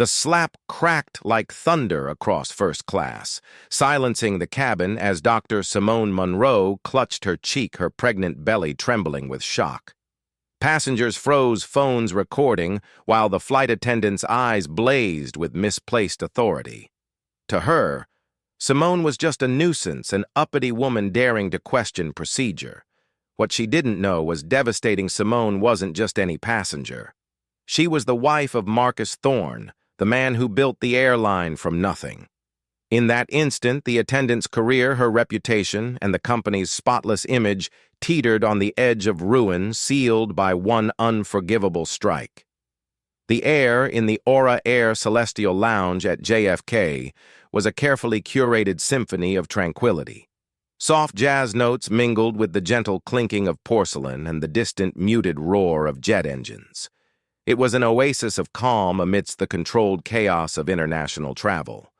The slap cracked like thunder across first class, silencing the cabin as Dr. Simone Monroe clutched her cheek, her pregnant belly trembling with shock. Passengers froze, phones recording, while the flight attendant's eyes blazed with misplaced authority. To her, Simone was just a nuisance, an uppity woman daring to question procedure. What she didn't know was devastating Simone wasn't just any passenger. She was the wife of Marcus Thorne, the man who built the airline from nothing. In that instant, the attendant's career, her reputation, and the company's spotless image teetered on the edge of ruin, sealed by one unforgivable strike. The air in the Aura Air Celestial Lounge at JFK was a carefully curated symphony of tranquility. Soft jazz notes mingled with the gentle clinking of porcelain and the distant muted roar of jet engines. It was an oasis of calm amidst the controlled chaos of international travel.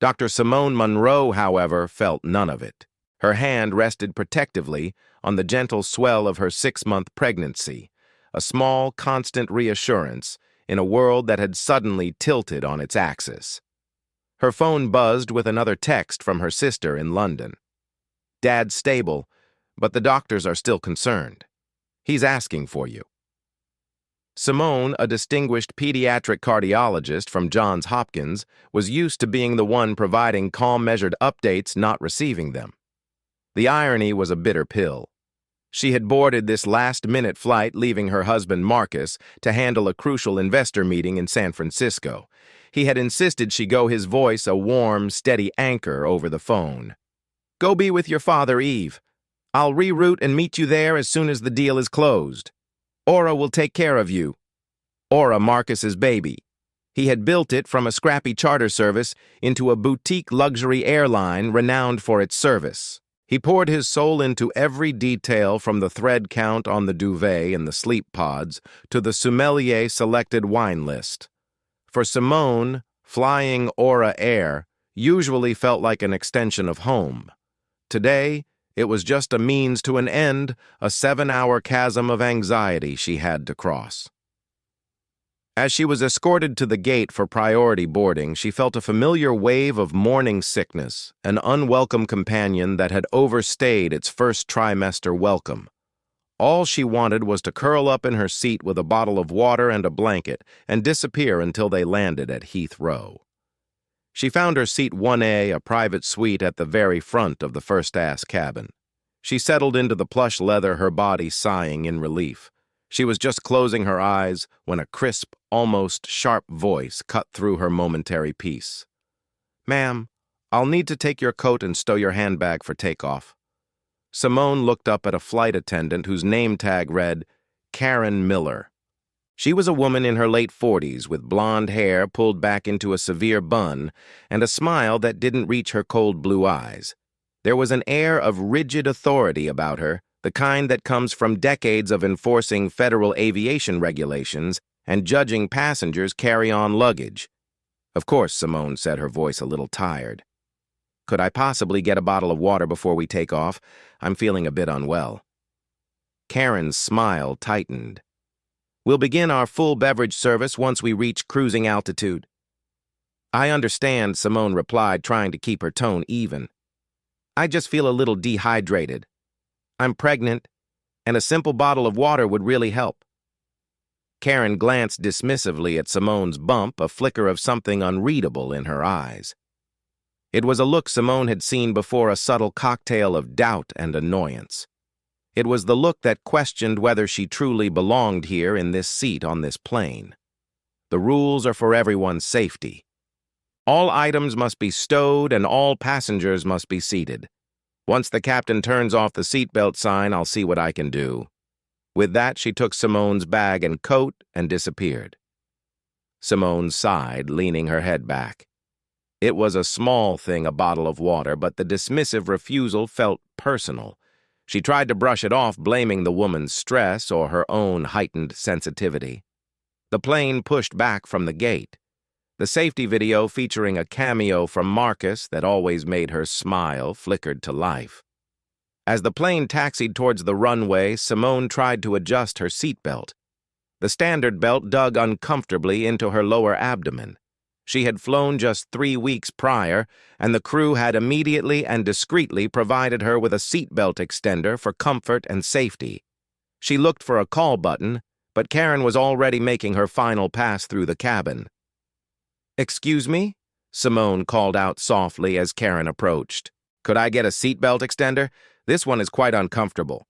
Dr. Simone Monroe, however, felt none of it. Her hand rested protectively on the gentle swell of her 6-month pregnancy, a small, constant reassurance in a world that had suddenly tilted on its axis. Her phone buzzed with another text from her sister in London. "Dad's stable, but the doctors are still concerned. He's asking for you." Simone, a distinguished pediatric cardiologist from Johns Hopkins, was used to being the one providing calm, measured updates, not receiving them. The irony was a bitter pill. She had boarded this last-minute flight, leaving her husband Marcus to handle a crucial investor meeting in San Francisco. He had insisted she go, his voice a warm, steady anchor over the phone. "Go be with your father, Eve. I'll reroute and meet you there as soon as the deal is closed. Aura will take care of you." Aura, Marcus's baby. He had built it from a scrappy charter service into a boutique luxury airline renowned for its service. He poured his soul into every detail, from the thread count on the duvet in the sleep pods to the sommelier-selected wine list. For Simone, flying Aura Air usually felt like an extension of home. Today, it was just a means to an end, a 7-hour chasm of anxiety she had to cross. As she was escorted to the gate for priority boarding, she felt a familiar wave of morning sickness, an unwelcome companion that had overstayed its first trimester welcome. All she wanted was to curl up in her seat with a bottle of water and a blanket and disappear until they landed at Heathrow. She found her seat 1A, a private suite at the very front of the first-class cabin. She settled into the plush leather, her body sighing in relief. She was just closing her eyes when a crisp, almost sharp voice cut through her momentary peace. "Ma'am, I'll need to take your coat and stow your handbag for takeoff." Simone looked up at a flight attendant whose name tag read Karen Miller. She was a woman in her late 40s with blonde hair pulled back into a severe bun and a smile that didn't reach her cold blue eyes. There was an air of rigid authority about her, the kind that comes from decades of enforcing federal aviation regulations and judging passengers' carry-on luggage. "Of course," Simone said, her voice a little tired. "Could I possibly get a bottle of water before we take off? I'm feeling a bit unwell." Karen's smile tightened. "We'll begin our full beverage service once we reach cruising altitude." "I understand," Simone replied, trying to keep her tone even. "I just feel a little dehydrated. I'm pregnant, and a simple bottle of water would really help." Karen glanced dismissively at Simone's bump, a flicker of something unreadable in her eyes. It was a look Simone had seen before, a subtle cocktail of doubt and annoyance. It was the look that questioned whether she truly belonged here in this seat on this plane. The rules are for everyone's safety. All items must be stowed and all passengers must be seated. Once the captain turns off the seatbelt sign, I'll see what I can do. With that, she took Simone's bag and coat and disappeared. Simone sighed, leaning her head back. It was a small thing, a bottle of water, but the dismissive refusal felt personal. She tried to brush it off, blaming the woman's stress or her own heightened sensitivity. The plane pushed back from the gate. The safety video, featuring a cameo from Marcus that always made her smile, flickered to life. As the plane taxied towards the runway, Simone tried to adjust her seatbelt. The standard belt dug uncomfortably into her lower abdomen. She had flown just 3 weeks prior, and the crew had immediately and discreetly provided her with a seatbelt extender for comfort and safety. She looked for a call button, but Karen was already making her final pass through the cabin. "Excuse me?" Simone called out softly as Karen approached. "Could I get a seatbelt extender? This one is quite uncomfortable."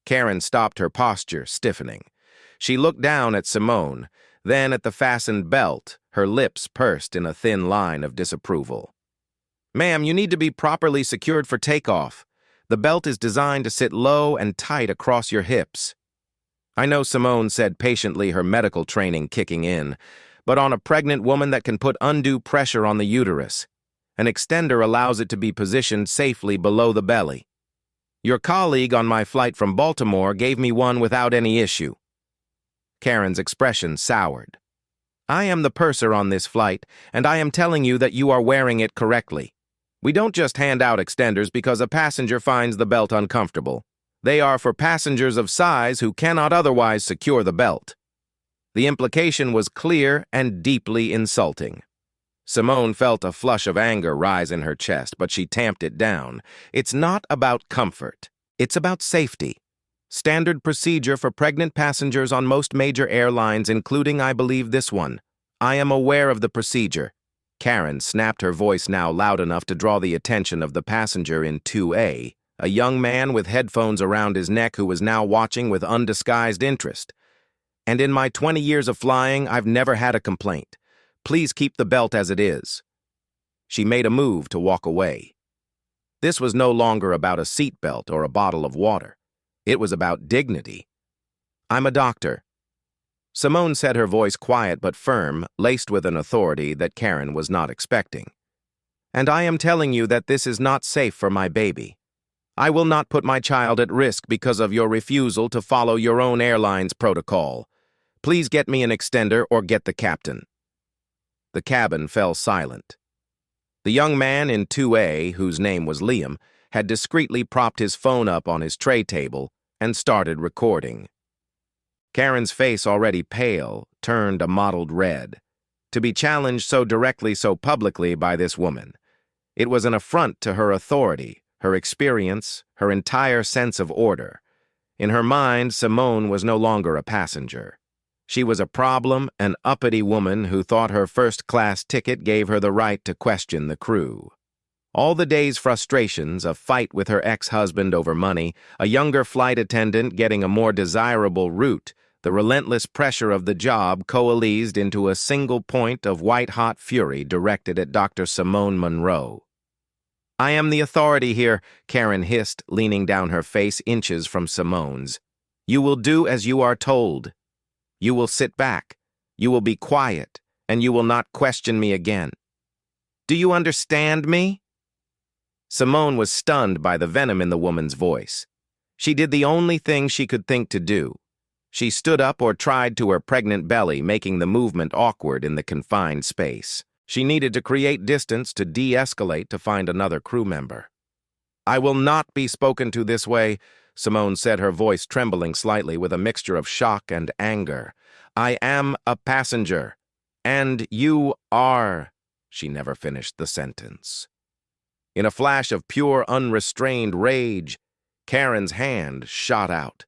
Karen stopped, her posture stiffening. She looked down at Simone, then at the fastened belt, her lips pursed in a thin line of disapproval. "Ma'am, you need to be properly secured for takeoff. The belt is designed to sit low and tight across your hips." "I know," Simone said patiently, her medical training kicking in, "but on a pregnant woman that can put undue pressure on the uterus. An extender allows it to be positioned safely below the belly. Your colleague on my flight from Baltimore gave me one without any issue." Karen's expression soured. "I am the purser on this flight, and I am telling you that you are wearing it correctly. We don't just hand out extenders because a passenger finds the belt uncomfortable. They are for passengers of size who cannot otherwise secure the belt." The implication was clear and deeply insulting. Simone felt a flush of anger rise in her chest, but she tamped it down. It's not about comfort. It's about safety. Standard procedure for pregnant passengers on most major airlines, including, I believe, this one. I am aware of the procedure. Karen snapped, her voice now loud enough to draw the attention of the passenger in 2A, a young man with headphones around his neck who was now watching with undisguised interest. "And in my 20 years of flying, I've never had a complaint. Please keep the belt as it is." She made a move to walk away. This was no longer about a seatbelt or a bottle of water. It was about dignity. "I'm a doctor." Simone said, her voice quiet but firm, laced with an authority that Karen was not expecting. "And I am telling you that this is not safe for my baby. I will not put my child at risk because of your refusal to follow your own airline's protocol. Please get me an extender or get the captain." The cabin fell silent. The young man in 2A, whose name was Liam, had discreetly propped his phone up on his tray table and started recording. Karen's face, already pale, turned a mottled red. To be challenged so directly, so publicly by this woman. It was an affront to her authority, her experience, her entire sense of order. In her mind, Simone was no longer a passenger. She was a problem, an uppity woman who thought her first-class ticket gave her the right to question the crew. All the day's frustrations, a fight with her ex-husband over money, a younger flight attendant getting a more desirable route, the relentless pressure of the job coalesced into a single point of white-hot fury directed at Dr. Simone Monroe. "I am the authority here," Karen hissed, leaning down, her face inches from Simone's. "You will do as you are told. You will sit back, you will be quiet, and you will not question me again. Do you understand me?" Simone was stunned by the venom in the woman's voice. She did the only thing she could think to do. She stood up or tried to her pregnant belly, making the movement awkward in the confined space. She needed to create distance to de-escalate to find another crew member. "I will not be spoken to this way," Simone said, her voice trembling slightly with a mixture of shock and anger. "I am a passenger, and you are—" She never finished the sentence. In a flash of pure, unrestrained rage, Karen's hand shot out.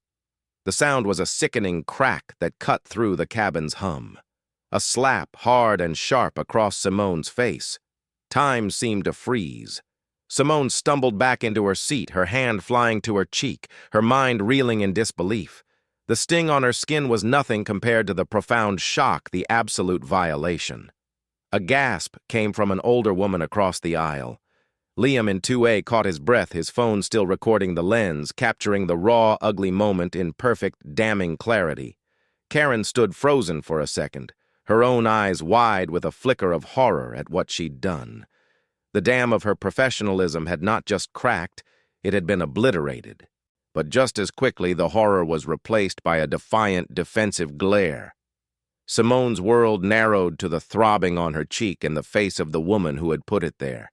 The sound was a sickening crack that cut through the cabin's hum. A slap, hard and sharp, across Simone's face. Time seemed to freeze. Simone stumbled back into her seat, her hand flying to her cheek, her mind reeling in disbelief. The sting on her skin was nothing compared to the profound shock, the absolute violation. A gasp came from an older woman across the aisle. Liam in 2A caught his breath, his phone still recording the lens, capturing the raw, ugly moment in perfect, damning clarity. Karen stood frozen for a second, her own eyes wide with a flicker of horror at what she'd done. The dam of her professionalism had not just cracked, it had been obliterated. But just as quickly, the horror was replaced by a defiant, defensive glare. Simone's world narrowed to the throbbing on her cheek in the face of the woman who had put it there.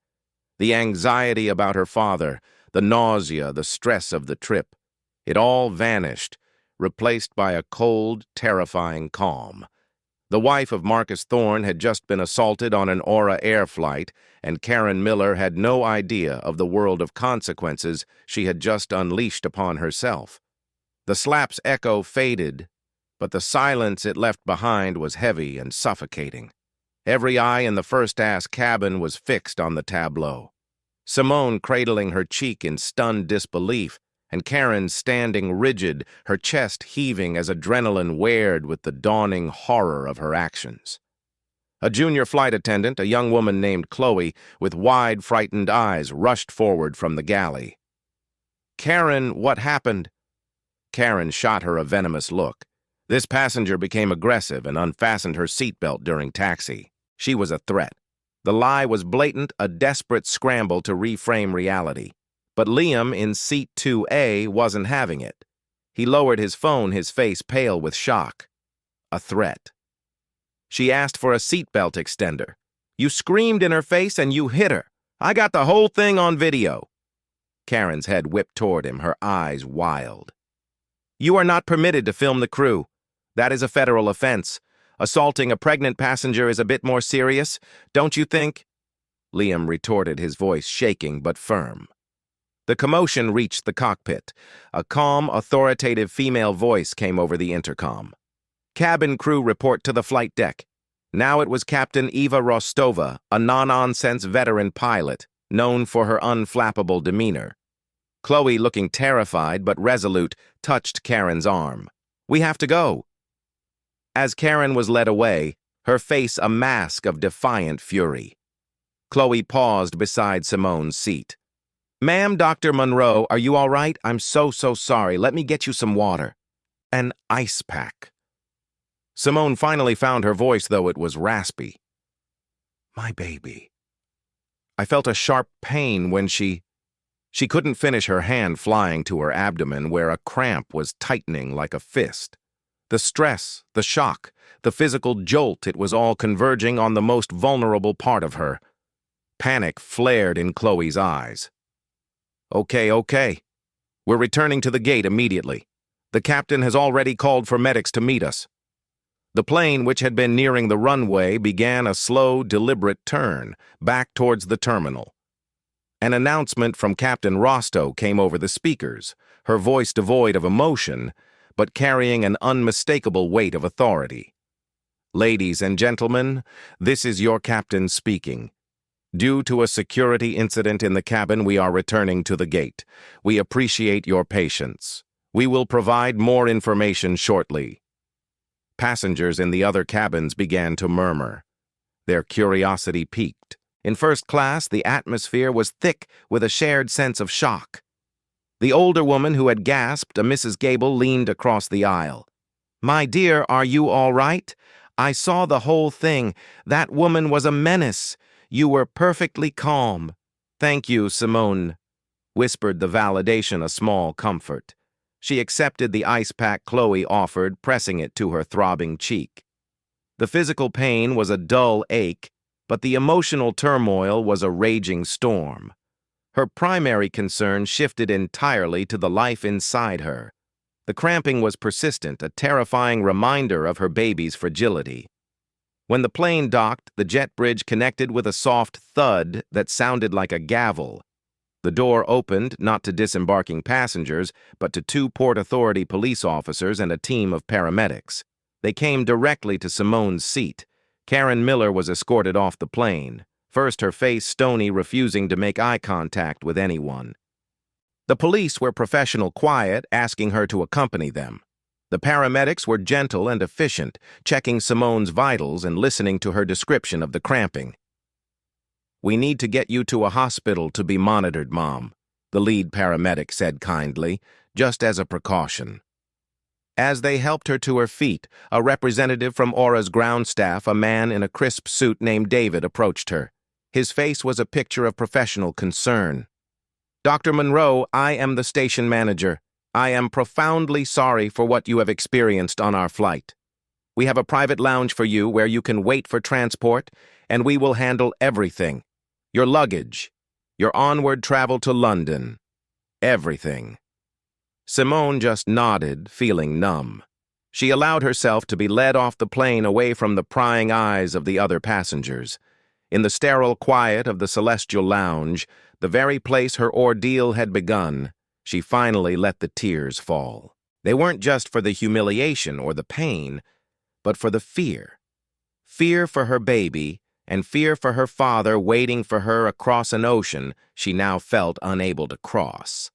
The anxiety about her father, the nausea, the stress of the trip, it all vanished, replaced by a cold, terrifying calm. The wife of Marcus Thorne had just been assaulted on an Aura Air flight, and Karen Miller had no idea of the world of consequences she had just unleashed upon herself. The slap's echo faded, but the silence it left behind was heavy and suffocating. Every eye in the first-class cabin was fixed on the tableau. Simone cradling her cheek in stunned disbelief, and Karen standing rigid, her chest heaving as adrenaline wared with the dawning horror of her actions. A junior flight attendant, a young woman named Chloe, with wide, frightened eyes, rushed forward from the galley. "Karen, what happened?" Karen shot her a venomous look. This passenger became aggressive and unfastened her seatbelt during taxi. She was a threat. The lie was blatant, a desperate scramble to reframe reality. But Liam in seat 2A wasn't having it. He lowered his phone, his face pale with shock. A threat. She asked for a seatbelt extender. "You screamed in her face and you hit her. I got the whole thing on video." Karen's head whipped toward him, her eyes wild. "You are not permitted to film the crew. That is a federal offense. Assaulting a pregnant passenger is a bit more serious, don't you think?" Liam retorted, his voice shaking but firm. The commotion reached the cockpit. A calm, authoritative female voice came over the intercom. "Cabin crew report to the flight deck." Now it was Captain Eva Rostova, a no-nonsense veteran pilot, known for her unflappable demeanor. Chloe, looking terrified but resolute, touched Karen's arm. "We have to go." As Karen was led away, her face a mask of defiant fury. Chloe paused beside Simone's seat. "Ma'am, Dr. Monroe, are you all right? I'm so sorry. Let me get you some water." "An ice pack." Simone finally found her voice, though it was raspy. "My baby." I felt a sharp pain when she couldn't finish, her hand flying to her abdomen where a cramp was tightening like a fist. The stress, the shock, the physical jolt, it was all converging on the most vulnerable part of her. Panic flared in Chloe's eyes. Okay. We're returning to the gate immediately. The captain has already called for medics to meet us." The plane, which had been nearing the runway, began a slow, deliberate turn, back towards the terminal. An announcement from Captain Rostow came over the speakers, her voice devoid of emotion, but carrying an unmistakable weight of authority. "Ladies and gentlemen, this is your captain speaking. Due to a security incident in the cabin, we are returning to the gate. We appreciate your patience. We will provide more information shortly." Passengers in the other cabins began to murmur. Their curiosity piqued. In first class, the atmosphere was thick with a shared sense of shock. The older woman who had gasped, a Mrs. Gable, leaned across the aisle. "My dear, are you all right? I saw the whole thing. That woman was a menace. You were perfectly calm." "Thank you, Simone," whispered the validation, a small comfort. She accepted the ice pack Chloe offered, pressing it to her throbbing cheek. The physical pain was a dull ache, but the emotional turmoil was a raging storm. Her primary concern shifted entirely to the life inside her. The cramping was persistent, a terrifying reminder of her baby's fragility. When the plane docked, the jet bridge connected with a soft thud that sounded like a gavel. The door opened, not to disembarking passengers, but to two Port Authority police officers and a team of paramedics. They came directly to Simone's seat. Karen Miller was escorted off the plane, first her face stony, refusing to make eye contact with anyone. The police were professional quiet, asking her to accompany them. The paramedics were gentle and efficient, checking Simone's vitals and listening to her description of the cramping. "We need to get you to a hospital to be monitored, Mom," the lead paramedic said kindly, just as a precaution. As they helped her to her feet, a representative from Aura's ground staff, a man in a crisp suit named David, approached her. His face was a picture of professional concern. "Dr. Monroe, I am the station manager. I am profoundly sorry for what you have experienced on our flight. We have a private lounge for you where you can wait for transport, and we will handle everything. Your luggage, your onward travel to London, everything." Simone just nodded, feeling numb. She allowed herself to be led off the plane away from the prying eyes of the other passengers. In the sterile quiet of the celestial lounge, the very place her ordeal had begun, she finally let the tears fall. They weren't just for the humiliation or the pain, but for the fear. Fear for her baby, and fear for her father waiting for her across an ocean she now felt unable to cross.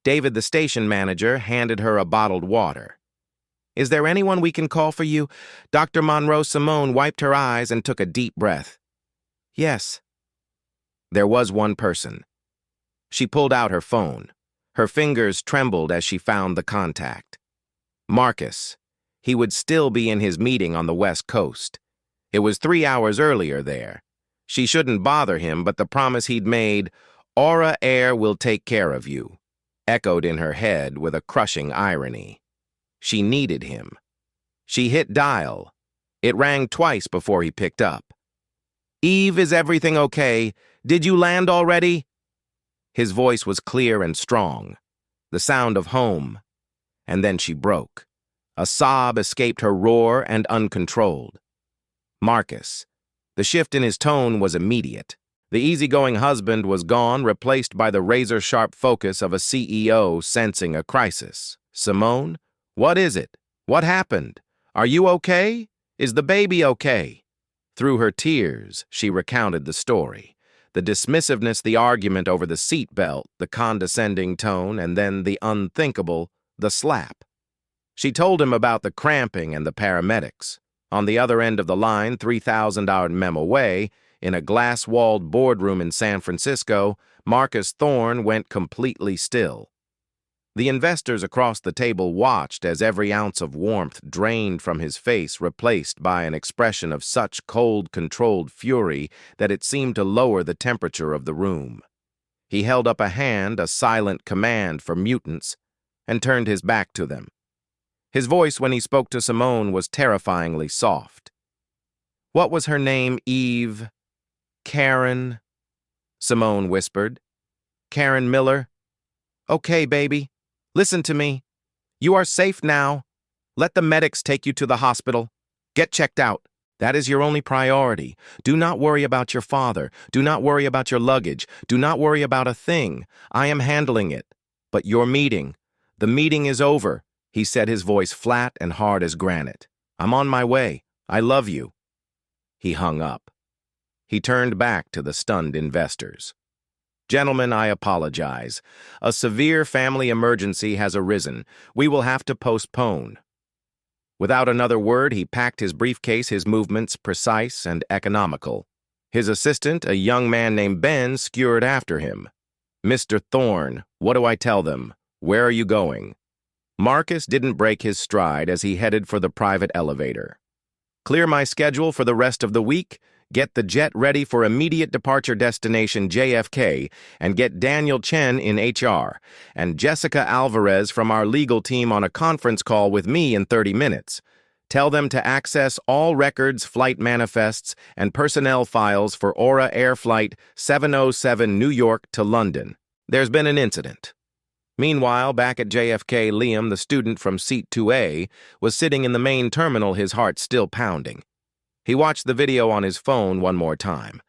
David, the station manager, handed her a bottled water. "Is there anyone we can call for you?" Dr. Monroe Simone wiped her eyes and took a deep breath. "Yes." There was one person. She pulled out her phone. Her fingers trembled as she found the contact. Marcus. He would still be in his meeting on the West Coast. It was 3 hours earlier there. She shouldn't bother him, but the promise he'd made, "Aura Air will take care of you," echoed in her head with a crushing irony. She needed him. She hit dial. It rang twice before he picked up. "Eve, is everything okay? Did you land already?" His voice was clear and strong, the sound of home. And then she broke. A sob escaped her, raw and uncontrolled. Marcus. The shift in his tone was immediate. The easygoing husband was gone, replaced by the razor-sharp focus of a CEO sensing a crisis. "Simone? What is it? What happened? Are you okay? Is the baby okay?" Through her tears, she recounted the story. The dismissiveness, the argument over the seat belt, the condescending tone, and then the unthinkable, the slap. She told him about the cramping and the paramedics. On the other end of the line, 3,000 mem away, in a glass-walled boardroom in San Francisco, Marcus Thorne went completely still. The investors across the table watched as every ounce of warmth drained from his face, replaced by an expression of such cold, controlled fury that it seemed to lower the temperature of the room. He held up a hand, a silent command for mutants, and turned his back to them. His voice when he spoke to Simone was terrifyingly soft. "What was her name, Eve? Karen?" Simone whispered. "Karen Miller? Okay, baby. Listen to me. You are safe now. Let the medics take you to the hospital. Get checked out. That is your only priority. Do not worry about your father. Do not worry about your luggage. Do not worry about a thing. I am handling it. But your meeting, the meeting is over," he said, his voice flat and hard as granite. "I'm on my way. I love you." He hung up. He turned back to the stunned investors. "Gentlemen, I apologize. A severe family emergency has arisen. We will have to postpone." Without another word, he packed his briefcase, his movements precise and economical. His assistant, a young man named Ben, scurried after him. "Mr. Thorne, what do I tell them? Where are you going?" Marcus didn't break his stride as he headed for the private elevator. "Clear my schedule for the rest of the week, get the jet ready for immediate departure destination JFK, and get Daniel Chen in HR, and Jessica Alvarez from our legal team on a conference call with me in 30 minutes. Tell them to access all records, flight manifests, and personnel files for Aura Air Flight 707 New York to London. There's been an incident." Meanwhile, back at JFK, Liam, the student from Seat 2A, was sitting in the main terminal, his heart still pounding. He watched the video on his phone one more time.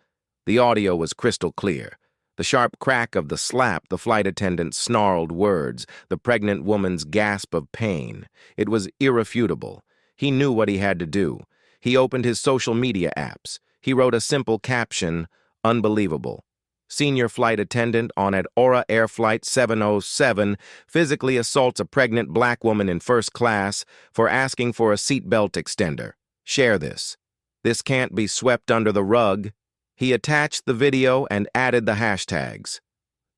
The audio was crystal clear. The sharp crack of the slap, the flight attendant's snarled words, the pregnant woman's gasp of pain. It was irrefutable. He knew what he had to do. He opened his social media apps. He wrote a simple caption, "Unbelievable. Senior flight attendant on at Aura Air Flight 707 physically assaults a pregnant black woman in first class for asking for a seatbelt extender. Share this. This can't be swept under the rug." He attached the video and added the hashtags.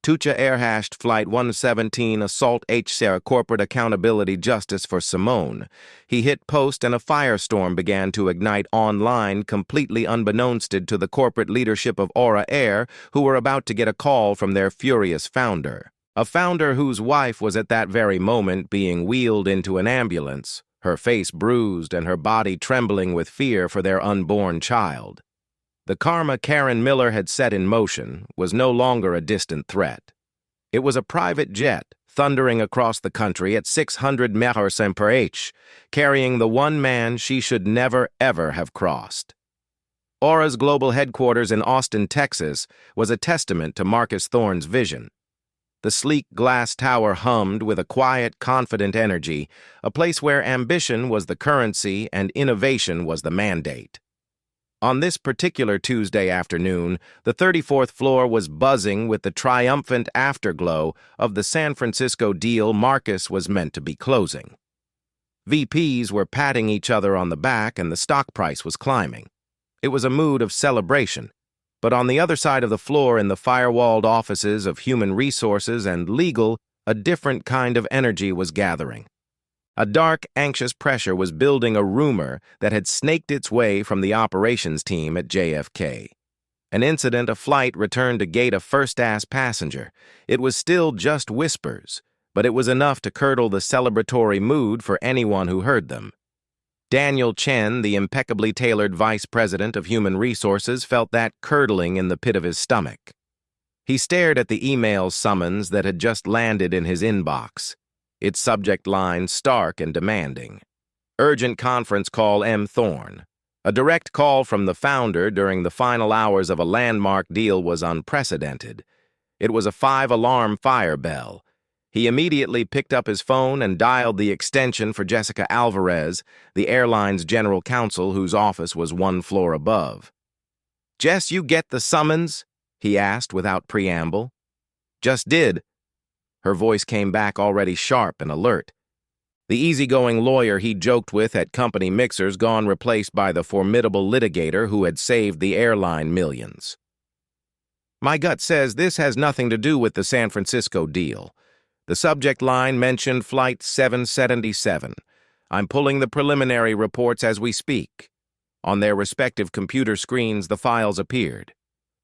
Tucha Airhashed Flight 117 Assault HCR Corporate Accountability Justice for Simone. He hit post and a firestorm began to ignite online, completely unbeknownst to the corporate leadership of Aura Air, who were about to get a call from their furious founder. A founder whose wife was at that very moment being wheeled into an ambulance, her face bruised and her body trembling with fear for their unborn child. The karma Karen Miller had set in motion was no longer a distant threat. It was a private jet, thundering across the country at 600 mph, carrying the one man she should never ever have crossed. Aura's global headquarters in Austin, Texas, was a testament to Marcus Thorne's vision. The sleek glass tower hummed with a quiet, confident energy, a place where ambition was the currency and innovation was the mandate. On this particular Tuesday afternoon, the 34th floor was buzzing with the triumphant afterglow of the San Francisco deal Marcus was meant to be closing. VPs were patting each other on the back and the stock price was climbing. It was a mood of celebration. But on the other side of the floor in the firewalled offices of human resources and legal, a different kind of energy was gathering. A dark, anxious pressure was building a rumor that had snaked its way from the operations team at JFK. An incident, a flight returned to gate a first-class passenger. It was still just whispers, but it was enough to curdle the celebratory mood for anyone who heard them. Daniel Chen, the impeccably tailored vice president of human resources, felt that curdling in the pit of his stomach. He stared at the email summons that had just landed in his inbox, its subject line stark and demanding. Urgent conference call M. Thorne. A direct call from the founder during the final hours of a landmark deal was unprecedented. It was a 5-alarm fire bell. He immediately picked up his phone and dialed the extension for Jessica Alvarez, the airline's general counsel whose office was one floor above. "Jess, you get the summons?" he asked without preamble. "Just did." Her voice came back already sharp and alert. The easygoing lawyer he joked with at company mixers gone replaced by the formidable litigator who had saved the airline millions. "My gut says this has nothing to do with the San Francisco deal. The subject line mentioned Flight 777. I'm pulling the preliminary reports as we speak." On their respective computer screens, the files appeared.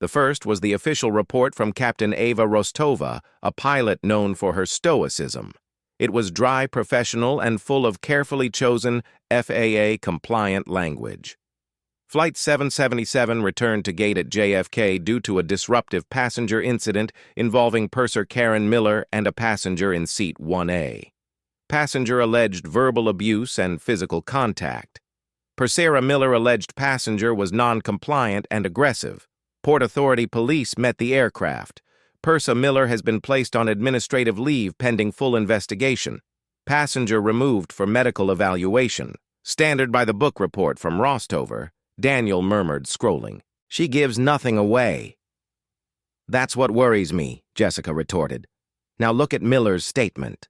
The first was the official report from Captain Ava Rostova, a pilot known for her stoicism. It was dry, professional, and full of carefully chosen FAA-compliant language. Flight 777 returned to gate at JFK due to a disruptive passenger incident involving purser Karen Miller and a passenger in seat 1A. Passenger alleged verbal abuse and physical contact. Purser Miller alleged passenger was non-compliant and aggressive. Port Authority police met the aircraft. Purser Miller has been placed on administrative leave pending full investigation. Passenger removed for medical evaluation. Standard by the book report from Rostover. Daniel murmured, scrolling. "She gives nothing away." "That's what worries me," Jessica retorted. "Now look at Miller's statement."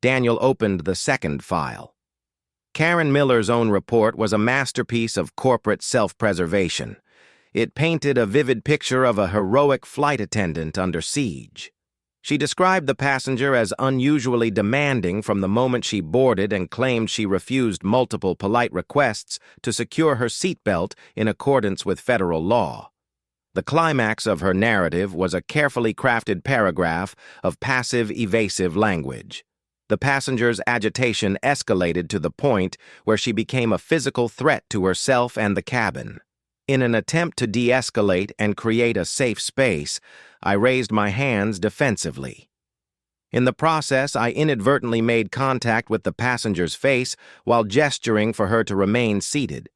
Daniel opened the second file. Karen Miller's own report was a masterpiece of corporate self-preservation. It painted a vivid picture of a heroic flight attendant under siege. She described the passenger as unusually demanding from the moment she boarded and claimed she refused multiple polite requests to secure her seatbelt in accordance with federal law. The climax of her narrative was a carefully crafted paragraph of passive, evasive language. The passenger's agitation escalated to the point where she became a physical threat to herself and the cabin. In an attempt to de-escalate and create a safe space, I raised my hands defensively. In the process, I inadvertently made contact with the passenger's face while gesturing for her to remain seated.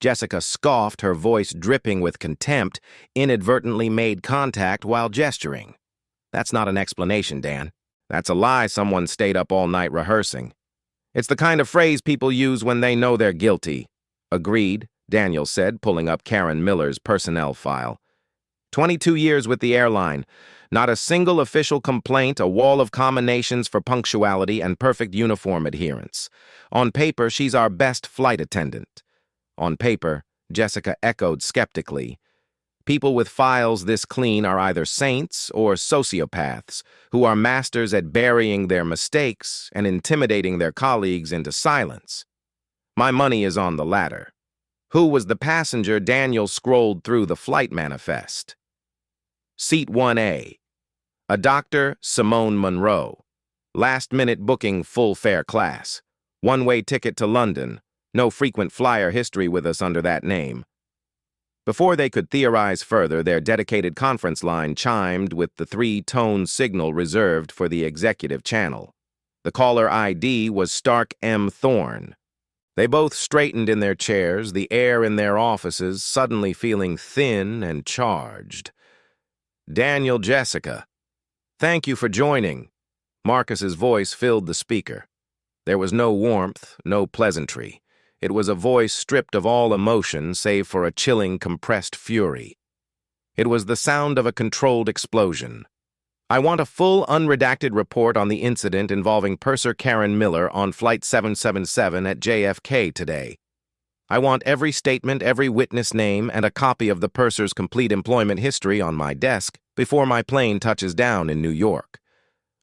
Jessica scoffed, her voice dripping with contempt, inadvertently made contact while gesturing. "That's not an explanation, Dan. That's a lie someone stayed up all night rehearsing. It's the kind of phrase people use when they know they're guilty." "Agreed," Daniel said, pulling up Karen Miller's personnel file. 22 years with the airline. Not a single official complaint, a wall of commendations for punctuality and perfect uniform adherence. On paper, she's our best flight attendant. On paper, Jessica echoed skeptically. People with files this clean are either saints or sociopaths who are masters at burying their mistakes and intimidating their colleagues into silence. My money is on the latter. Who was the passenger? Daniel scrolled through the flight manifest. Seat 1A. A Dr. Simone Monroe. Last-minute booking, full fare class. One-way ticket to London. No frequent flyer history with us under that name. Before they could theorize further, their dedicated conference line chimed with the three-tone signal reserved for the executive channel. The caller ID was Stark M. Thorne. They both straightened in their chairs, the air in their offices suddenly feeling thin and charged. "Daniel, Jessica, thank you for joining." Marcus's voice filled the speaker. There was no warmth, no pleasantry. It was a voice stripped of all emotion save for a chilling, compressed fury. It was the sound of a controlled explosion. "I want a full, unredacted report on the incident involving purser Karen Miller on Flight 777 at JFK today. I want every statement, every witness name, and a copy of the purser's complete employment history on my desk before my plane touches down in New York."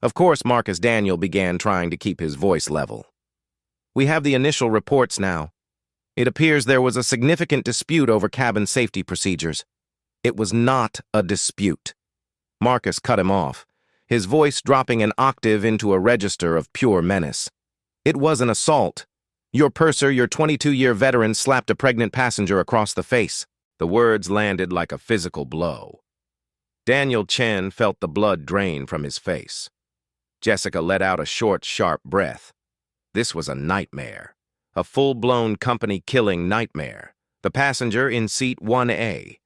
Of course, Marcus Daniel began trying to keep his voice level. "We have the initial reports now. It appears there was a significant dispute over cabin safety procedures." It was not a dispute. Marcus cut him off, his voice dropping an octave into a register of pure menace. "It was an assault. Your purser, your 22-year veteran, slapped a pregnant passenger across the face." The words landed like a physical blow. Daniel Chen felt the blood drain from his face. Jessica let out a short, sharp breath. This was a nightmare. A full-blown company-killing nightmare. The passenger in seat 1A.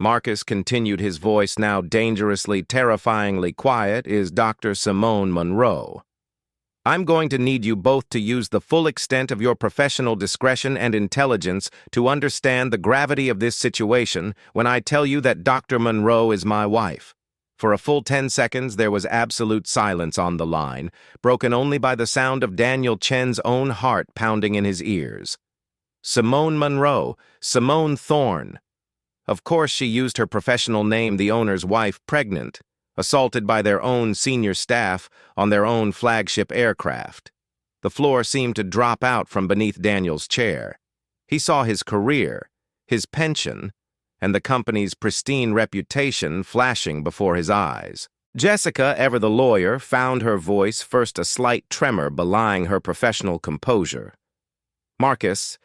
Marcus continued, his voice now dangerously, terrifyingly quiet, is Dr. Simone Monroe. "I'm going to need you both to use the full extent of your professional discretion and intelligence to understand the gravity of this situation when I tell you that Dr. Monroe is my wife." For a full 10 seconds, there was absolute silence on the line, broken only by the sound of Daniel Chen's own heart pounding in his ears. Simone Monroe, Simone Thorne. Of course, she used her professional name, the owner's wife, pregnant, assaulted by their own senior staff on their own flagship aircraft. The floor seemed to drop out from beneath Daniel's chair. He saw his career, his pension, and the company's pristine reputation flashing before his eyes. Jessica, ever the lawyer, found her voice first a slight tremor belying her professional composure. "Marcus,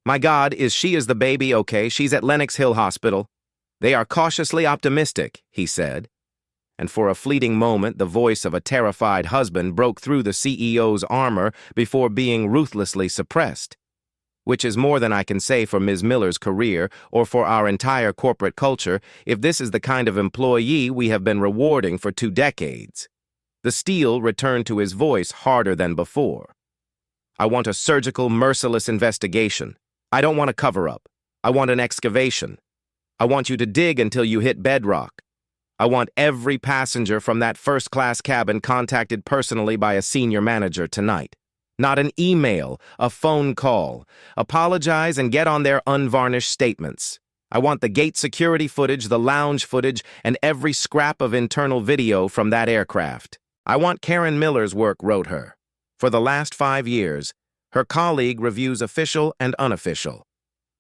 my God, is the baby okay? She's at Lenox Hill Hospital." "They are cautiously optimistic," he said. And for a fleeting moment, the voice of a terrified husband broke through the CEO's armor before being ruthlessly suppressed. "Which is more than I can say for Ms. Miller's career or for our entire corporate culture if this is the kind of employee we have been rewarding for 2 decades. The steel returned to his voice harder than before. "I want a surgical, merciless investigation. I don't want a cover-up. I want an excavation. I want you to dig until you hit bedrock. I want every passenger from that first-class cabin contacted personally by a senior manager tonight. Not an email, a phone call. Apologize and get on their unvarnished statements. I want the gate security footage, the lounge footage, and every scrap of internal video from that aircraft. I want Karen Miller's work," wrote her. "For the last 5 years, her colleague reviews official and unofficial.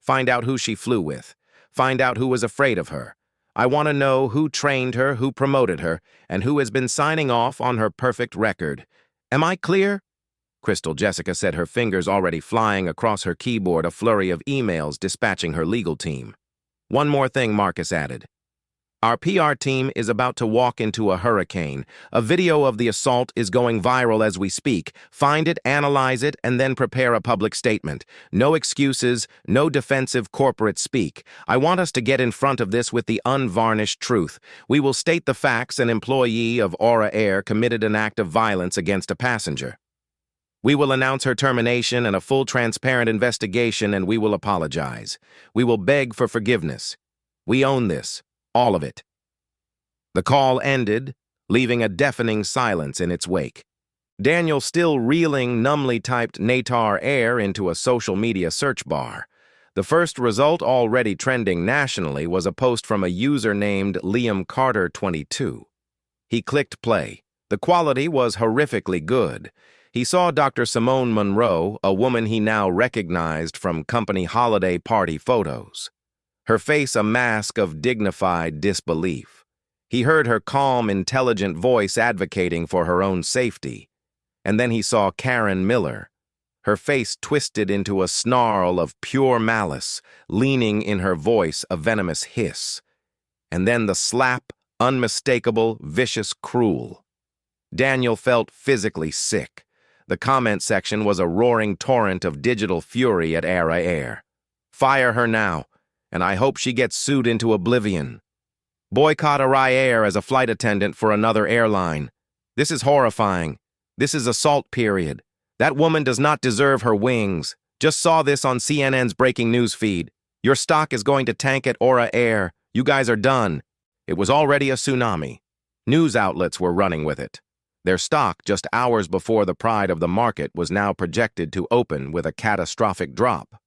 Find out who she flew with. Find out who was afraid of her. I want to know who trained her, who promoted her, and who has been signing off on her perfect record. Am I clear?" Crystal Jessica said, her fingers already flying across her keyboard, a flurry of emails dispatching her legal team. "One more thing," Marcus added. "Our PR team is about to walk into a hurricane. A video of the assault is going viral as we speak. Find it, analyze it, and then prepare a public statement. No excuses, no defensive corporate speak. I want us to get in front of this with the unvarnished truth. We will state the facts: an employee of Aura Air committed an act of violence against a passenger. We will announce her termination and a full, transparent investigation, and we will apologize. We will beg for forgiveness. We own this. All of it." The call ended, leaving a deafening silence in its wake. Daniel, still reeling, numbly typed Natar Air into a social media search bar. The first result, already trending nationally, was a post from a user named Liam Carter 22. He clicked play. The quality was horrifically good. He saw Dr. Simone Monroe, a woman he now recognized from company holiday party photos. Her face a mask of dignified disbelief. He heard her calm, intelligent voice advocating for her own safety. And then he saw Karen Miller, her face twisted into a snarl of pure malice, leaning in her voice a venomous hiss. And then the slap, unmistakable, vicious, cruel. Daniel felt physically sick. The comment section was a roaring torrent of digital fury at Air. Fire her now, and I hope she gets sued into oblivion. Boycott Air as a flight attendant for another airline. This is horrifying. This is assault period. That woman does not deserve her wings. Just saw this on CNN's breaking news feed. Your stock is going to tank at Air. You guys are done. It was already a tsunami. News outlets were running with it. Their stock, just hours before the pride of the market, was now projected to open with a catastrophic drop.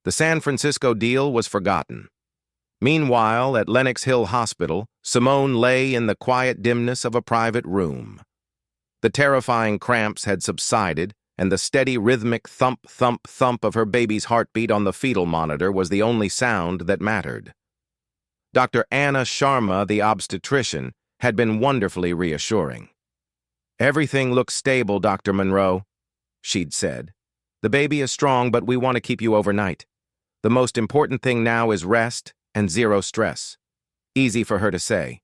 The San Francisco deal was forgotten. Meanwhile, at Lenox Hill Hospital, Simone lay in the quiet dimness of a private room. The terrifying cramps had subsided, and the steady rhythmic thump, thump, thump of her baby's heartbeat on the fetal monitor was the only sound that mattered. Dr. Anna Sharma, the obstetrician, had been wonderfully reassuring. "Everything looks stable, Dr. Monroe," she'd said. "The baby is strong, but we want to keep you overnight. The most important thing now is rest and zero stress." Easy for her to say.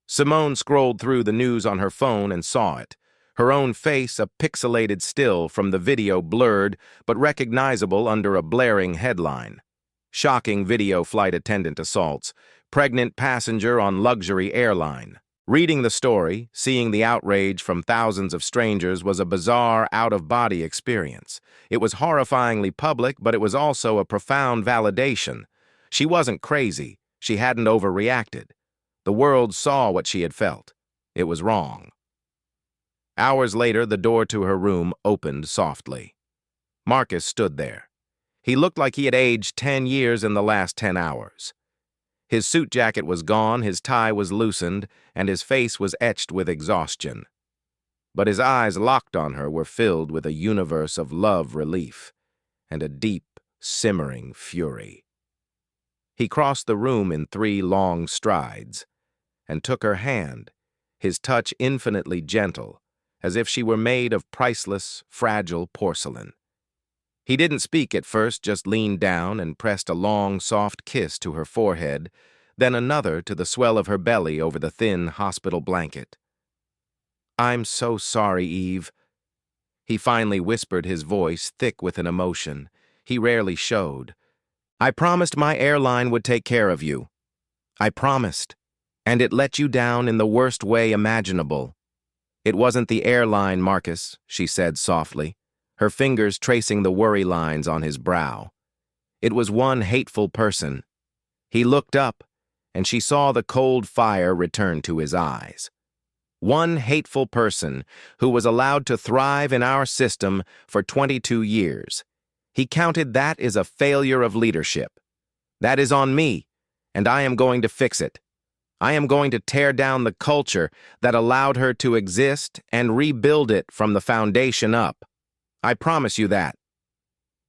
Simone scrolled through the news on her phone and saw it. Her own face, a pixelated still from the video, blurred but recognizable under a blaring headline. Shocking video flight attendant assaults. Pregnant passenger on luxury airline. Reading the story, seeing the outrage from thousands of strangers was a bizarre, out-of-body experience. It was horrifyingly public, but it was also a profound validation. She wasn't crazy. She hadn't overreacted. The world saw what she had felt. It was wrong. Hours later, the door to her room opened softly. Marcus stood there. He looked like he had aged 10 years in the last 10 hours. His suit jacket was gone, his tie was loosened, and his face was etched with exhaustion. But his eyes locked on her were filled with a universe of love relief and a deep, simmering fury. He crossed the room in 3 long strides and took her hand, his touch infinitely gentle, as if she were made of priceless, fragile porcelain. He didn't speak at first, just leaned down and pressed a long, soft kiss to her forehead, then another to the swell of her belly over the thin hospital blanket. "I'm so sorry, Eve." He finally whispered, his voice thick with an emotion he rarely showed. "I promised my airline would take care of you. I promised. And it let you down in the worst way imaginable." "It wasn't the airline, Marcus," she said softly, her fingers tracing the worry lines on his brow. "It was one hateful person." He looked up, and she saw the cold fire return to his eyes. One hateful person who was allowed to thrive in our system for 22 years. He counted that as a failure of leadership. "That is on me, and I am going to fix it. I am going to tear down the culture that allowed her to exist and rebuild it from the foundation up. I promise you that."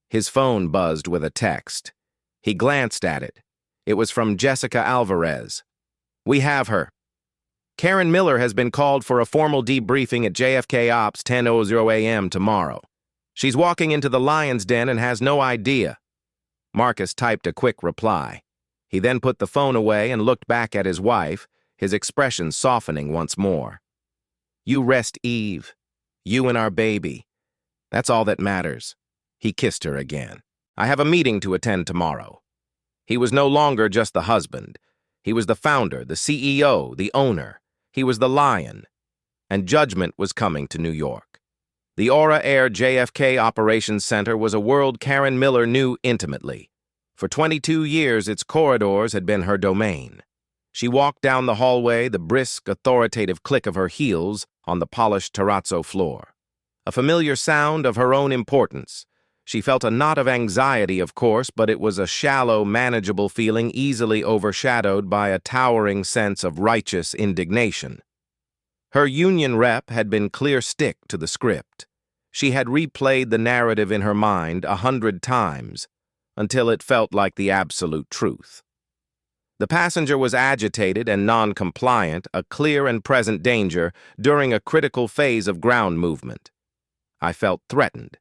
His phone buzzed with a text. He glanced at it. It was from Jessica Alvarez. "We have her. Karen Miller has been called for a formal debriefing at JFK Ops 10:00 a.m. tomorrow. She's walking into the lion's den and has no idea." Marcus typed a quick reply. He then put the phone away and looked back at his wife, his expression softening once more. "You rest, Eve. You and our baby. That's all that matters." He kissed her again. "I have a meeting to attend tomorrow." He was no longer just the husband. He was the founder, the CEO, the owner. He was the lion. And judgment was coming to New York. The Air JFK Operations Center was a world Karen Miller knew intimately. For 22 years, its corridors had been her domain. She walked down the hallway, the brisk, authoritative click of her heels on the polished terrazzo floor. A familiar sound of her own importance. She felt a knot of anxiety, of course, but it was a shallow, manageable feeling easily overshadowed by a towering sense of righteous indignation. Her union rep had been clear stick to the script. She had replayed the narrative in her mind 100 times, until it felt like the absolute truth. The passenger was agitated and non-compliant, a clear and present danger during a critical phase of ground movement. I felt threatened.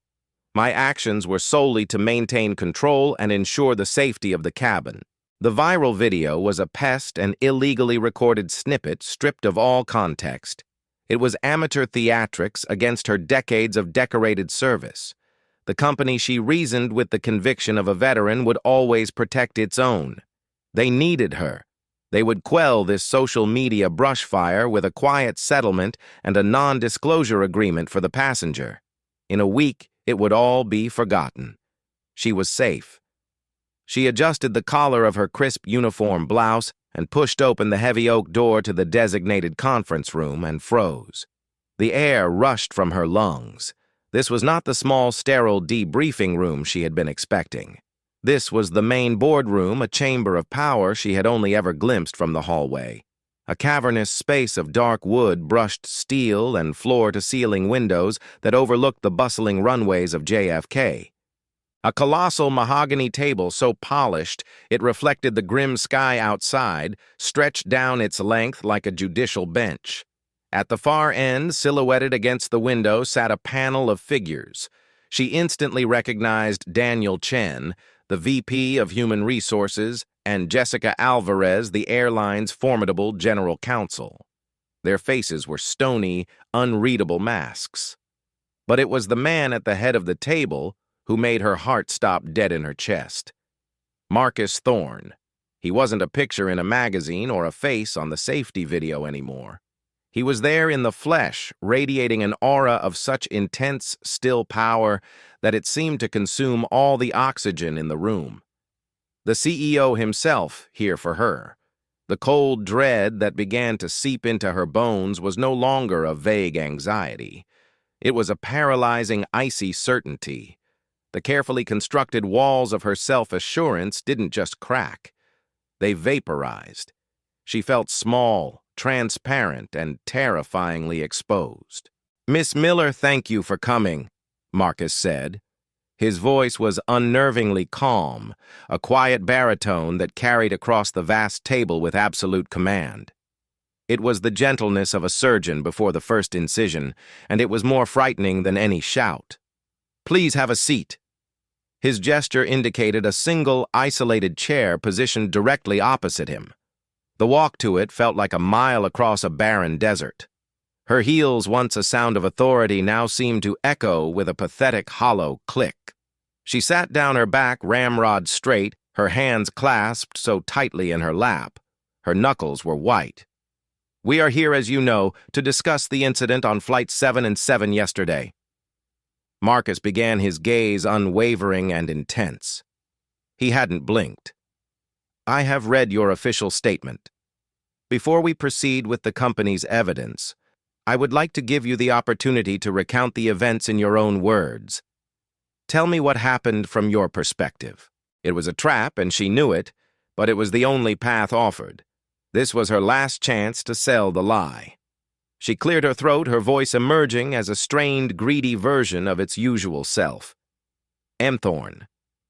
My actions were solely to maintain control and ensure the safety of the cabin. The viral video was a pest and illegally recorded snippet stripped of all context. It was amateur theatrics against her decades of decorated service. The company, she reasoned with the conviction of a veteran, would always protect its own. They needed her. They would quell this social media brushfire with a quiet settlement and a non-disclosure agreement for the passenger. In a week, it would all be forgotten. She was safe. She adjusted the collar of her crisp uniform blouse and pushed open the heavy oak door to the designated conference room and froze. The air rushed from her lungs. This was not the small, sterile debriefing room she had been expecting. This was the main boardroom, a chamber of power she had only ever glimpsed from the hallway. A cavernous space of dark wood, brushed steel, and floor-to-ceiling windows that overlooked the bustling runways of JFK. A colossal mahogany table so polished it reflected the grim sky outside, stretched down its length like a judicial bench. At the far end, silhouetted against the window, sat a panel of figures. She instantly recognized Daniel Chen, the VP of Human Resources, and Jessica Alvarez, the airline's formidable general counsel. Their faces were stony, unreadable masks. But it was the man at the head of the table who made her heart stop dead in her chest. Marcus Thorne. He wasn't a picture in a magazine or a face on the safety video anymore. He was there in the flesh, radiating an aura of such intense, still power that it seemed to consume all the oxygen in the room. The CEO himself here for her. The cold dread that began to seep into her bones was no longer a vague anxiety. It was a paralyzing, icy certainty. The carefully constructed walls of her self-assurance didn't just crack. They vaporized. She felt small, transparent, and terrifyingly exposed. "Miss Miller, thank you for coming," Marcus said. His voice was unnervingly calm, a quiet baritone that carried across the vast table with absolute command. It was the gentleness of a surgeon before the first incision, and it was more frightening than any shout. "Please have a seat." His gesture indicated a single, isolated chair positioned directly opposite him. The walk to it felt like a mile across a barren desert. Her heels, once a sound of authority, now seemed to echo with a pathetic, hollow click. She sat down, her back ramrod straight, her hands clasped so tightly in her lap. Her knuckles were white. "We are here, as you know, to discuss the incident on Flight 7 and 7 yesterday." Marcus began, his gaze unwavering and intense. He hadn't blinked. "I have read your official statement. Before we proceed with the company's evidence, I would like to give you the opportunity to recount the events in your own words. Tell me what happened from your perspective." It was a trap, and she knew it, but it was the only path offered. This was her last chance to sell the lie. She cleared her throat, her voice emerging as a strained, greedy version of its usual self. "M. Thorne.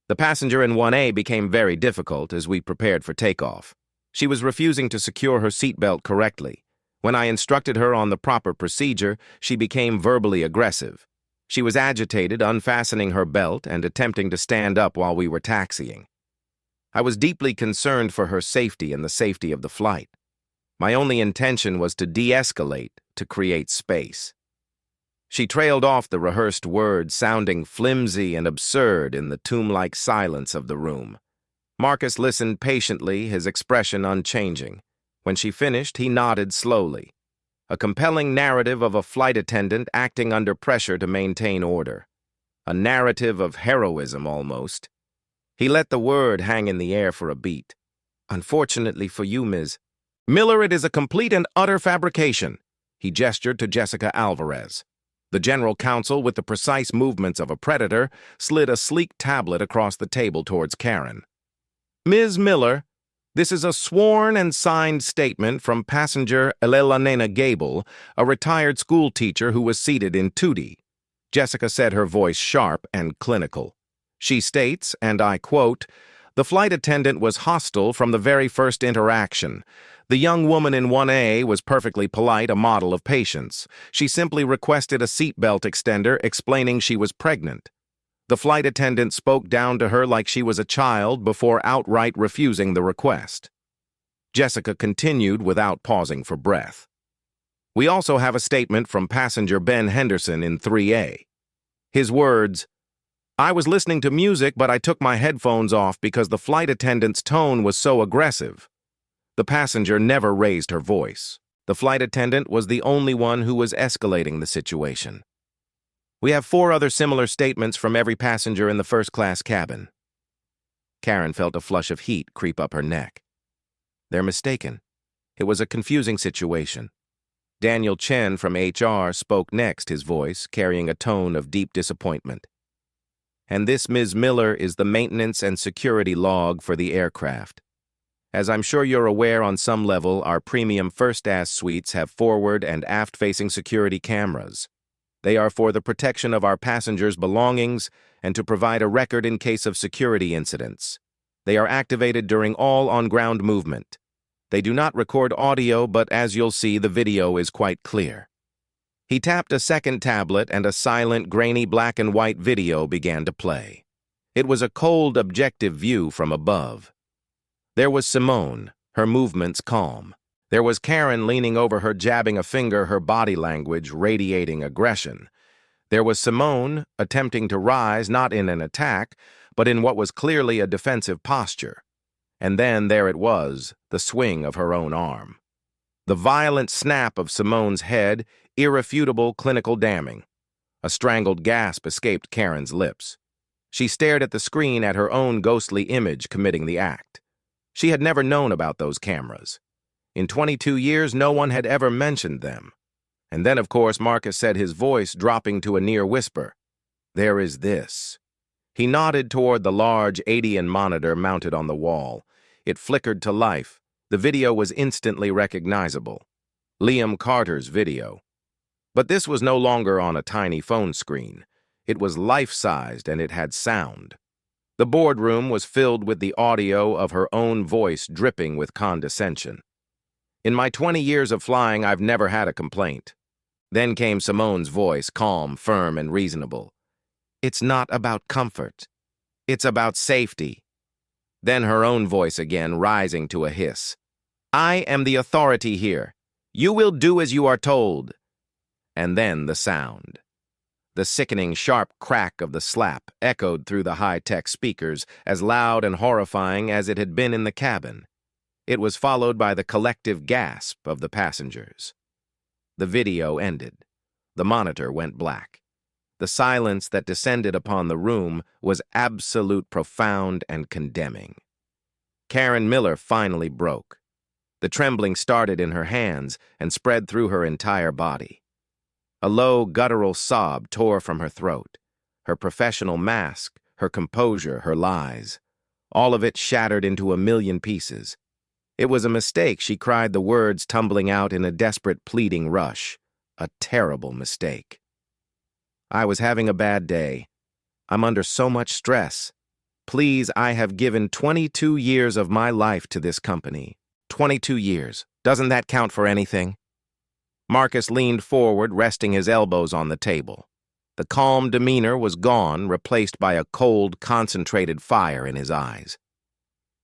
The passenger in 1A became very difficult as we prepared for takeoff. She was refusing to secure her seatbelt correctly. When I instructed her on the proper procedure, she became verbally aggressive. She was agitated, unfastening her belt and attempting to stand up while we were taxiing. I was deeply concerned for her safety and the safety of the flight. My only intention was to de-escalate, to create space." She trailed off the rehearsed words, sounding flimsy and absurd in the tomb-like silence of the room. Marcus listened patiently, his expression unchanging. When she finished, he nodded slowly. A compelling narrative of a flight attendant acting under pressure to maintain order. A narrative of heroism, almost. He let the word hang in the air for a beat. "Unfortunately for you, Ms. Miller, it is a complete and utter fabrication." He gestured to Jessica Alvarez. The general counsel, with the precise movements of a predator, slid a sleek tablet across the table towards Karen. "Ms. Miller, this is a sworn and signed statement from passenger Elena Gable, a retired school teacher who was seated in 2D. Jessica said, her voice sharp and clinical. She states, and I quote, "The flight attendant was hostile from the very first interaction. The young woman in 1A was perfectly polite, a model of patience. She simply requested a seatbelt extender, explaining she was pregnant. The flight attendant spoke down to her like she was a child before outright refusing the request. Jessica continued without pausing for breath. We also have a statement from passenger Ben Henderson in 3A. His words, "I was listening to music, but I took my headphones off because the flight attendant's tone was so aggressive." The passenger never raised her voice. The flight attendant was the only one who was escalating the situation. We have 4 other similar statements from every passenger in the first-class cabin. Karen felt a flush of heat creep up her neck. They're mistaken. It was a confusing situation. Daniel Chen from HR spoke next, his voice carrying a tone of deep disappointment. And this, Ms. Miller, is the maintenance and security log for the aircraft. As I'm sure you're aware, on some level, our premium first-class suites have forward and aft-facing security cameras. They are for the protection of our passengers' belongings and to provide a record in case of security incidents. They are activated during all on-ground movement. They do not record audio, but as you'll see, the video is quite clear. He tapped a second tablet and a silent, grainy black and white video began to play. It was a cold, objective view from above. There was Simone, her movements calm. There was Karen leaning over her, jabbing a finger, her body language radiating aggression. There was Simone, attempting to rise, not in an attack, but in what was clearly a defensive posture. And then there it was, the swing of her own arm. The violent snap of Simone's head, irrefutable clinical damning. A strangled gasp escaped Karen's lips. She stared at the screen at her own ghostly image committing the act. She had never known about those cameras. In 22 years, no one had ever mentioned them. And then, of course, Marcus said, his voice dropping to a near whisper, "There is this." He nodded toward the large 80-inch monitor mounted on the wall. It flickered to life. The video was instantly recognizable. Liam Carter's video. But this was no longer on a tiny phone screen. It was life-sized and it had sound. The boardroom was filled with the audio of her own voice dripping with condescension. In my 20 years of flying, I've never had a complaint. Then came Simone's voice, calm, firm, and reasonable. "It's not about comfort. It's about safety." Then her own voice again, rising to a hiss. "I am the authority here. You will do as you are told." And then the sound. The sickening, sharp crack of the slap echoed through the high-tech speakers, as loud and horrifying as it had been in the cabin. It was followed by the collective gasp of the passengers. The video ended. The monitor went black. The silence that descended upon the room was absolute, profound, and condemning. Karen Miller finally broke. The trembling started in her hands and spread through her entire body. A low, guttural sob tore from her throat. Her professional mask, her composure, her lies. All of it shattered into a million pieces. It was a mistake, she cried, the words tumbling out in a desperate, pleading rush. A terrible mistake. I was having a bad day. I'm under so much stress. Please, I have given 22 years of my life to this company. 22 years. Doesn't that count for anything? Marcus leaned forward, resting his elbows on the table. The calm demeanor was gone, replaced by a cold, concentrated fire in his eyes.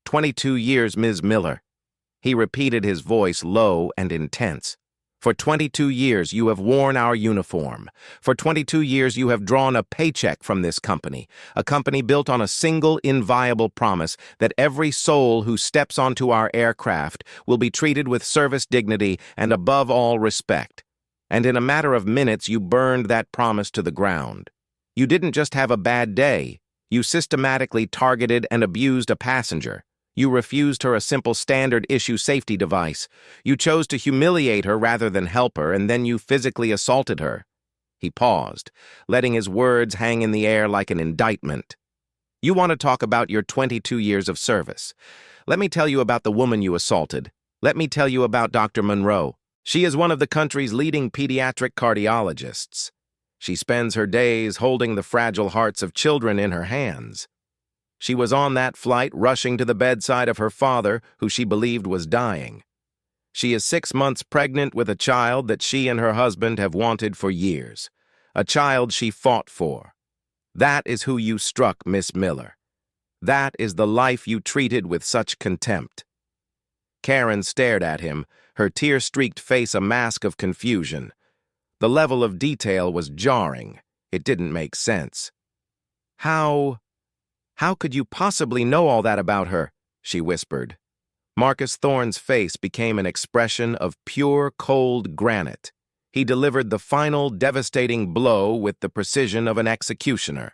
22 years, Ms. Miller. He repeated, his voice low and intense. For 22 years, you have worn our uniform. For 22 years, you have drawn a paycheck from this company, a company built on a single inviolable promise that every soul who steps onto our aircraft will be treated with service dignity and, above all, respect. And in a matter of minutes, you burned that promise to the ground. You didn't just have a bad day. You systematically targeted and abused a passenger. You refused her a simple standard-issue safety device. You chose to humiliate her rather than help her, and then you physically assaulted her. He paused, letting his words hang in the air like an indictment. You want to talk about your 22 years of service. Let me tell you about the woman you assaulted. Let me tell you about Dr. Monroe. She is one of the country's leading pediatric cardiologists. She spends her days holding the fragile hearts of children in her hands. She was on that flight rushing to the bedside of her father, who she believed was dying. She is 6 months pregnant with a child that she and her husband have wanted for years, a child she fought for. That is who you struck, Miss Miller. That is the life you treated with such contempt." Karen stared at him, her tear-streaked face a mask of confusion. The level of detail was jarring. It didn't make sense. How could you possibly know all that about her?" she whispered. Marcus Thorne's face became an expression of pure, cold granite. He delivered the final, devastating blow with the precision of an executioner.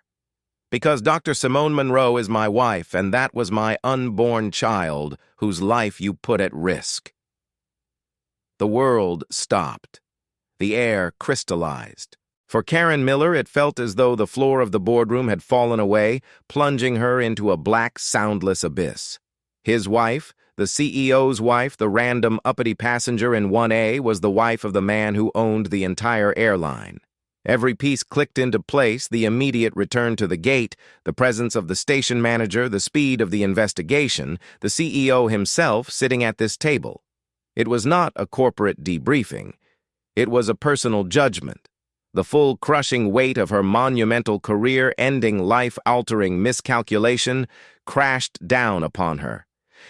"Because Dr. Simone Monroe is my wife, and that was my unborn child, whose life you put at risk." The world stopped. The air crystallized. For Karen Miller, it felt as though the floor of the boardroom had fallen away, plunging her into a black, soundless abyss. His wife, the CEO's wife, the random uppity passenger in 1A, was the wife of the man who owned the entire airline. Every piece clicked into place, the immediate return to the gate, the presence of the station manager, the speed of the investigation, the CEO himself sitting at this table. It was not a corporate debriefing. It was a personal judgment. The full crushing weight of her monumental career-ending, life-altering miscalculation crashed down upon her.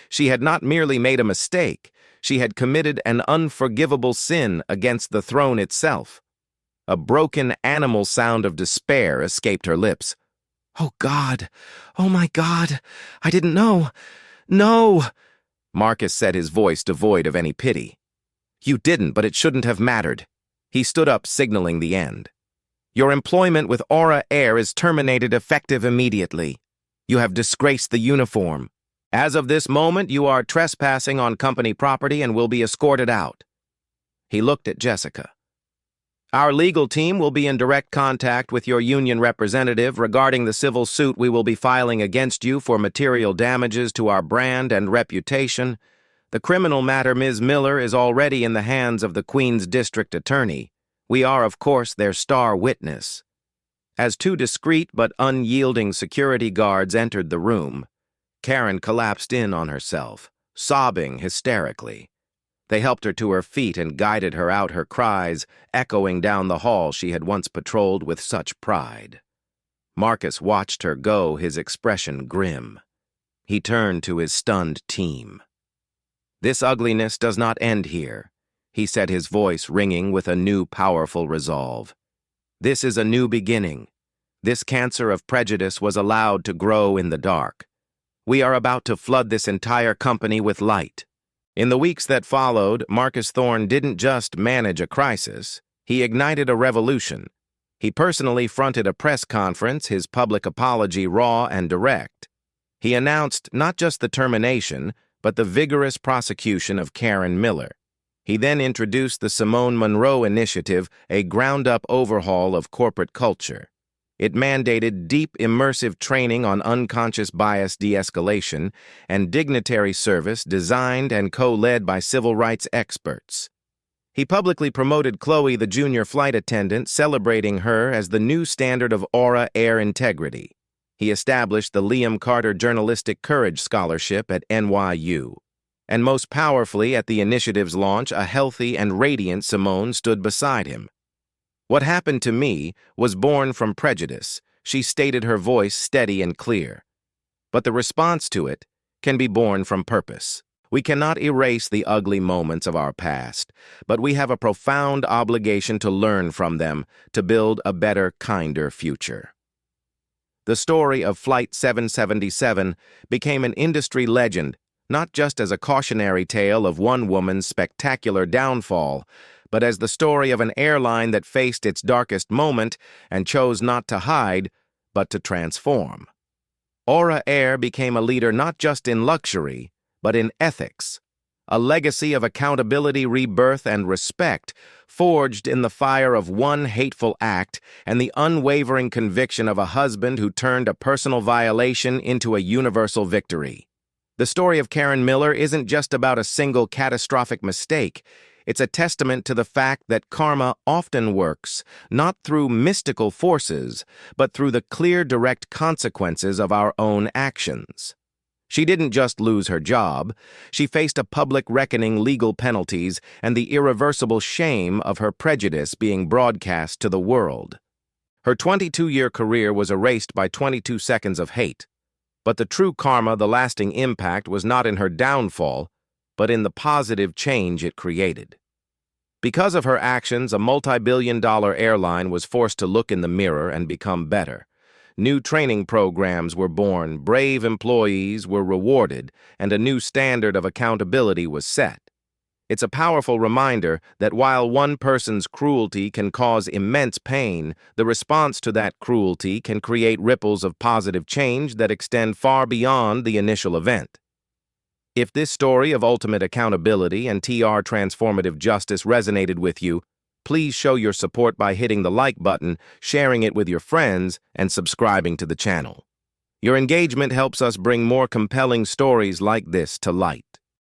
She had not merely made a mistake, she had committed an unforgivable sin against the throne itself. A broken animal sound of despair escaped her lips. "Oh, God! Oh, my God! I didn't know! No!" Marcus said, his voice devoid of any pity. "You didn't, but it shouldn't have mattered." He stood up, signaling the end. "Your employment with Aura Air is terminated effective immediately. You have disgraced the uniform. As of this moment, you are trespassing on company property and will be escorted out." He looked at Jessica. "Our legal team will be in direct contact with your union representative regarding the civil suit we will be filing against you for material damages to our brand and reputation. The criminal matter, Ms. Miller, is already in the hands of the Queen's District Attorney. We are, of course, their star witness." As two discreet but unyielding security guards entered the room, Karen collapsed in on herself, sobbing hysterically. They helped her to her feet and guided her out, her cries echoing down the hall she had once patrolled with such pride. Marcus watched her go, his expression grim. He turned to his stunned team. "This ugliness does not end here," he said, his voice ringing with a new powerful resolve. "This is a new beginning. This cancer of prejudice was allowed to grow in the dark. We are about to flood this entire company with light." In the weeks that followed, Marcus Thorne didn't just manage a crisis, he ignited a revolution. He personally fronted a press conference, his public apology raw and direct. He announced not just the termination, but the vigorous prosecution of Karen Miller. He then introduced the Simone Monroe Initiative, a ground-up overhaul of corporate culture. It mandated deep, immersive training on unconscious bias de-escalation and dignitary service designed and co-led by civil rights experts. He publicly promoted Chloe, the junior flight attendant, celebrating her as the new standard of Aura Air integrity. He established the Liam Carter Journalistic Courage Scholarship at NYU. And most powerfully, at the initiative's launch, a healthy and radiant Simone stood beside him. "What happened to me was born from prejudice," she stated, her voice steady and clear. "But the response to it can be born from purpose. We cannot erase the ugly moments of our past, but we have a profound obligation to learn from them to build a better, kinder future." The story of Flight 777 became an industry legend, not just as a cautionary tale of one woman's spectacular downfall, but as the story of an airline that faced its darkest moment and chose not to hide, but to transform. Aura Air became a leader not just in luxury, but in ethics, a legacy of accountability, rebirth, and respect, forged in the fire of one hateful act and the unwavering conviction of a husband who turned a personal violation into a universal victory. The story of Karen Miller isn't just about a single catastrophic mistake. It's a testament to the fact that karma often works, not through mystical forces, but through the clear, direct consequences of our own actions. She didn't just lose her job, she faced a public reckoning, legal penalties, and the irreversible shame of her prejudice being broadcast to the world. Her 22-year career was erased by 22 seconds of hate. But the true karma, the lasting impact, was not in her downfall, but in the positive change it created. Because of her actions, a multi-billion-dollar airline was forced to look in the mirror and become better. New training programs were born, brave employees were rewarded, and a new standard of accountability was set. It's a powerful reminder that while one person's cruelty can cause immense pain, the response to that cruelty can create ripples of positive change that extend far beyond the initial event. If this story of ultimate accountability and TR transformative justice resonated with you, please show your support by hitting the like button, sharing it with your friends, and subscribing to the channel. Your engagement helps us bring more compelling stories like this to light.